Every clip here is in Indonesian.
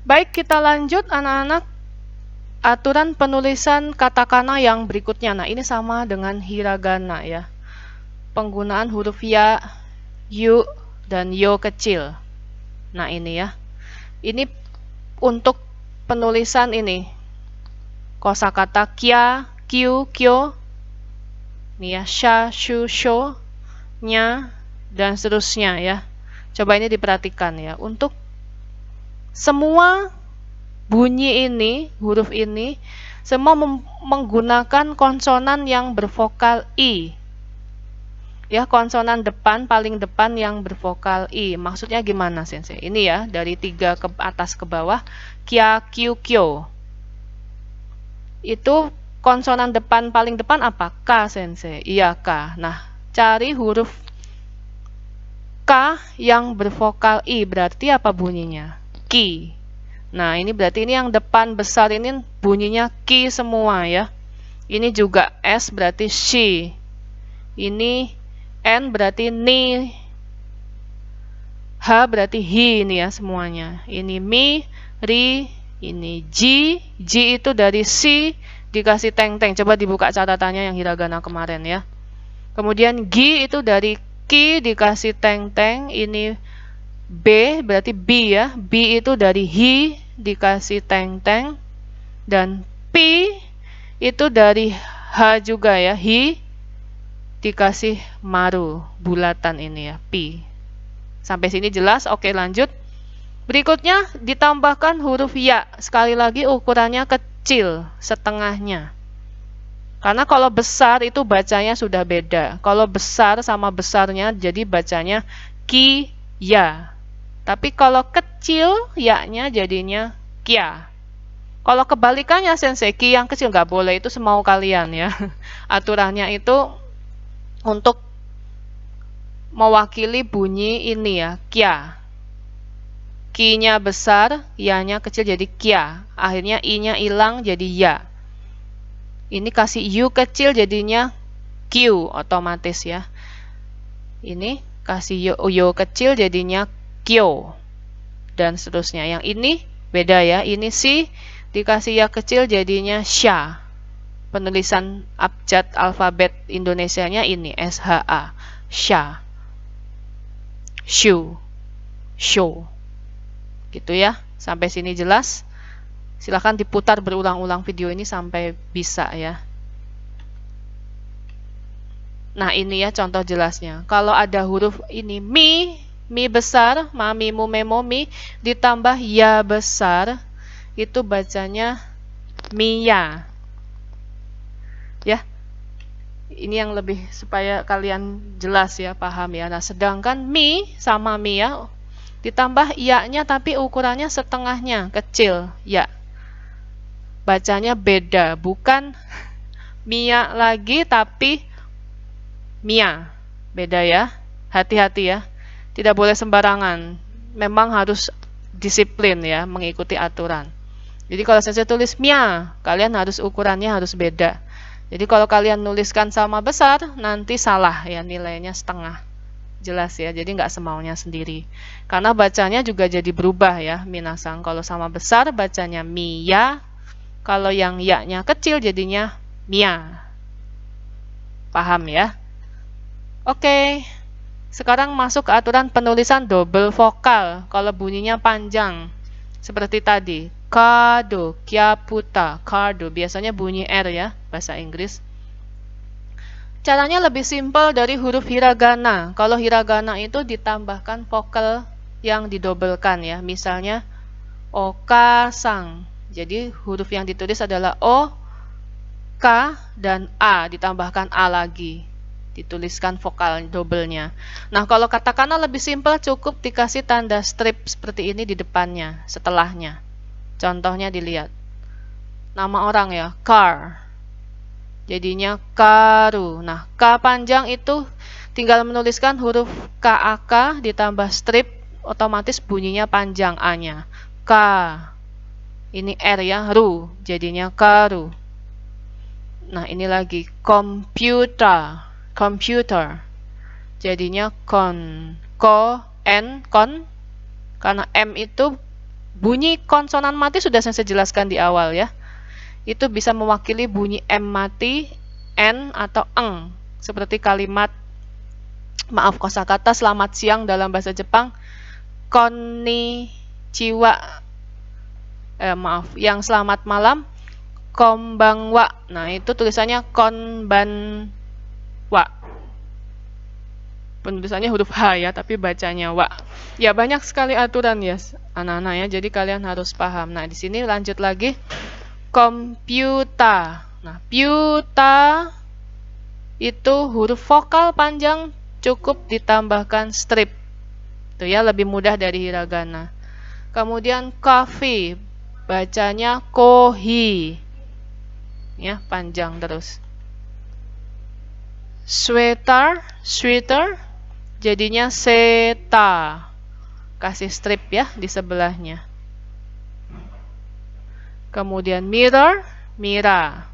Baik, kita lanjut anak-anak. Aturan penulisan katakana yang berikutnya. Nah, ini sama dengan hiragana ya. Penggunaan huruf ya, yu, dan yo kecil. Nah, ini ya. Ini untuk penulisan ini. Kosakata kya, kyu, kyo. Ini ya, sha, shu, sho, nya, dan seterusnya ya. Coba ini diperhatikan ya. Untuk semua bunyi ini, huruf ini, semua menggunakan konsonan yang bervokal I. Ya, konsonan depan, paling depan yang bervokal I. Maksudnya gimana, Sensei? Ini ya, dari 3 ke atas ke bawah, kya, kyu, kyo. Itu konsonan depan, paling depan apa? K, Sensei. Iya, K. Nah, cari huruf K yang bervokal I. Berarti apa bunyinya? Ki. Nah, ini berarti ini yang depan besar ini bunyinya ki semua ya. Ini juga S berarti she. Ini N berarti ni. H berarti he ini ya semuanya. Ini mi, ri, ini J. J itu dari C dikasih teng-teng. Coba dibuka catatannya yang hiragana kemarin ya. Kemudian G itu dari ki dikasih teng-teng. Ini B berarti B ya. B itu dari he dikasih teng-teng, dan P itu dari H juga ya, hi dikasih maru, bulatan ini ya, P. Sampai sini jelas? Oke, lanjut. Berikutnya ditambahkan huruf ya. Sekali lagi ukurannya kecil, setengahnya. Karena kalau besar itu bacanya sudah beda. Kalau besar sama besarnya jadi bacanya ki ya. Tapi kalau kecil, ya-nya jadinya kya. Kalau kebalikannya Sensei, ki yang kecil nggak boleh, itu semau kalian ya. Aturannya itu untuk mewakili bunyi ini ya, kya. Ki-nya besar, ya-nya kecil jadi kya. Akhirnya i-nya hilang jadi ya. Ini kasih u kecil jadinya q otomatis ya. Ini kasih yo kecil jadinya kyo. Dan seterusnya. Yang ini beda ya. Ini si dikasih ya kecil jadinya sha. Penulisan abjad alfabet Indonesianya ini SHA. Sha. Shu. Show. Gitu ya. Sampai sini jelas. Silahkan diputar berulang-ulang video ini sampai bisa ya. Nah, ini ya contoh jelasnya. Kalau ada huruf ini mi besar, mami, mu, memo, mi, ditambah ya besar, itu bacanya Mia. Ya, ini yang lebih supaya kalian jelas ya, paham ya. Nah, sedangkan mi sama Mia ditambah ya-nya tapi ukurannya setengahnya, kecil, ya. Bacanya beda, bukan Mia lagi tapi Mia. Beda ya. Hati-hati ya. Tidak boleh sembarangan. Memang harus disiplin ya, mengikuti aturan. Jadi kalau saya tulis Mia, kalian harus ukurannya harus beda. Jadi kalau kalian nuliskan sama besar, nanti salah ya, nilainya setengah. Jelas ya, jadi nggak semaunya sendiri. Karena bacanya juga jadi berubah ya, minasang. Kalau sama besar bacanya Mia, kalau yang ya-nya kecil jadinya Mia. Paham ya? Oke. Sekarang masuk ke aturan penulisan double vokal. Kalau bunyinya panjang, seperti tadi, kado, kyaputa, cardo, biasanya bunyi R ya, bahasa Inggris. Caranya lebih simpel dari huruf hiragana. Kalau hiragana itu ditambahkan vokal yang didobelkan ya. Misalnya, okasang. Jadi huruf yang ditulis adalah O, K, dan A. Ditambahkan A lagi. Dituliskan vokal double-nya. Nah, kalau katakana lebih simpel, cukup dikasih tanda strip seperti ini di depannya, setelahnya. Contohnya dilihat. Nama orang ya, car. Jadinya karu. Nah, K panjang itu tinggal menuliskan huruf KAK ditambah strip, otomatis bunyinya panjang A-nya. K. Ini R ya, ru. Jadinya karu. Nah, ini lagi, computer. Computer. Jadinya kon. Ko, N, kon. Karena M itu Bunyi konsonan mati sudah saya jelaskan di awal ya. Itu bisa mewakili bunyi M mati, N atau eng. Seperti kalimat, maaf, kosakata selamat siang dalam bahasa Jepang, konnichiwa. Maaf, yang selamat malam, konbanwa. Nah, itu tulisannya konbanwa. Penulisannya huruf H ya, tapi bacanya wa. Ya, banyak sekali aturan ya, anak-anak ya. Jadi kalian harus paham. Nah, di sini lanjut lagi. Komputa. Nah, piuta itu huruf vokal panjang cukup ditambahkan strip. Itu ya, lebih mudah dari hiragana. Kemudian coffee, bacanya kohi. Ya, panjang terus. Sweater, sweater, jadinya seta. Kasih strip ya di sebelahnya. Kemudian mirror, mira.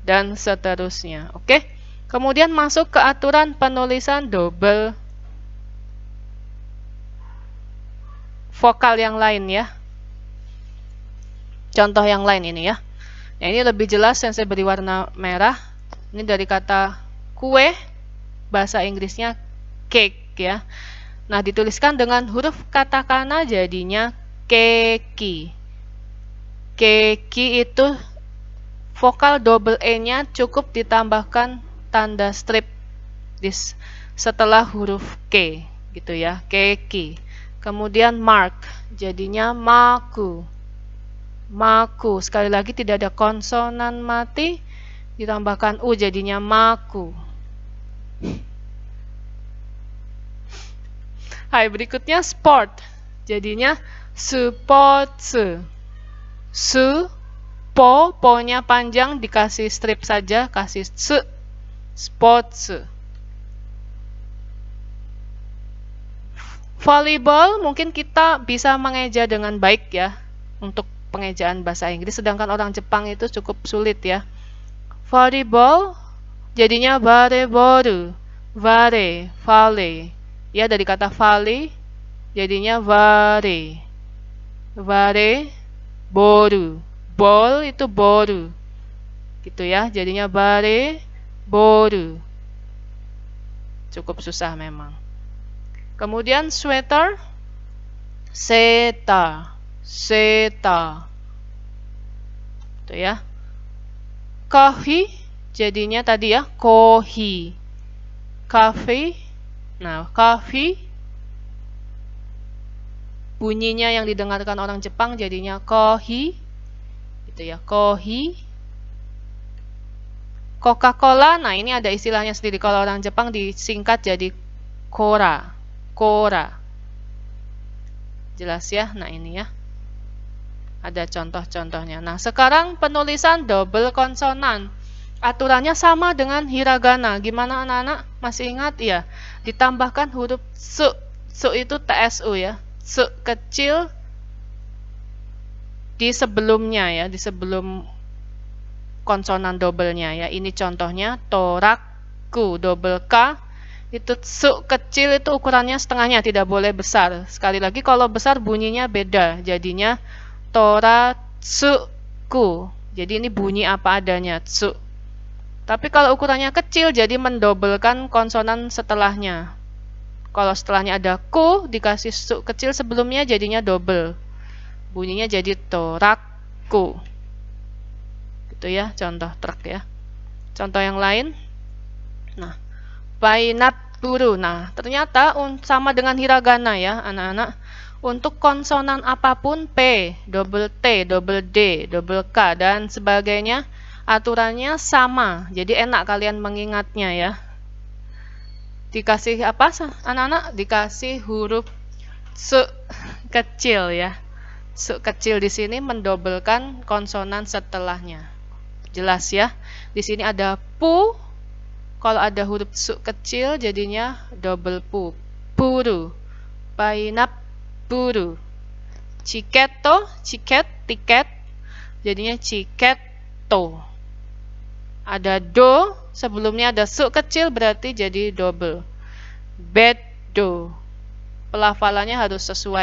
Dan seterusnya. Oke. Kemudian masuk ke aturan penulisan double vokal yang lain ya. Contoh yang lain ini ya. Nah, ini lebih jelas yang saya beri warna merah. Ini dari kata kue, bahasa Inggrisnya cake ya. Nah, dituliskan dengan huruf katakana jadinya keki. Keki itu vokal double E-nya cukup ditambahkan tanda strip setelah huruf K gitu ya, keki. Kemudian mark jadinya maku. Maku, sekali lagi tidak ada konsonan mati, ditambahkan U jadinya maku. Hai, berikutnya sport. Jadinya sports. Po-nya panjang dikasih strip saja, kasih sports. Volleyball mungkin kita bisa mengeja dengan baik ya untuk pengejaan bahasa Inggris, sedangkan orang Jepang itu cukup sulit ya. Volleyball jadinya bareboru, vare, volley. Ya, dari kata volley jadinya vare. Vare, boru. Ball itu boru. Gitu ya, jadinya vare, boru. Cukup susah memang. Kemudian sweater, seta. Seta. Itu ya. Coffee jadinya tadi ya kohi. Cafe. Nah, coffee bunyinya yang didengarkan orang Jepang jadinya kohi. Gitu ya, kohi. Coca-Cola, nah ini ada istilahnya sendiri. Kalau orang Jepang disingkat jadi kora. Kora. Jelas ya? Nah, ini ya. Ada contoh-contohnya. Nah, sekarang penulisan double konsonan. Aturannya sama dengan hiragana. Gimana anak-anak? Masih ingat ya? Ditambahkan huruf su. Su itu TSU ya. Su kecil di sebelumnya ya, di sebelum konsonan double-nya ya. Ini contohnya toraku double K. Itu su kecil itu ukurannya setengahnya, tidak boleh besar. Sekali lagi kalau besar bunyinya beda. Jadinya toratsuku. Jadi ini bunyi apa adanya, tsu. Tapi kalau ukurannya kecil jadi mendobelkan konsonan setelahnya. Kalau setelahnya ada ku dikasih su kecil sebelumnya jadinya double. Bunyinya jadi toraku. Gitu ya, contoh truk ya. Contoh yang lain. Nah, painapuru. Nah, ternyata sama dengan hiragana ya, anak-anak. Untuk konsonan apapun P, double T, double D, double K, dan sebagainya, aturannya sama. Jadi enak kalian mengingatnya ya. Dikasih apa anak-anak? Dikasih huruf su kecil ya. Su kecil di sini mendobelkan konsonan setelahnya. Jelas ya? Di sini ada pu. Kalau ada huruf su kecil jadinya double pu. Puru. Painapuru. Chiketo, chiket, tiket. Jadinya chiketo. Ada do, sebelumnya ada su kecil berarti jadi double. Beddo. pelafalannya harus sesuai.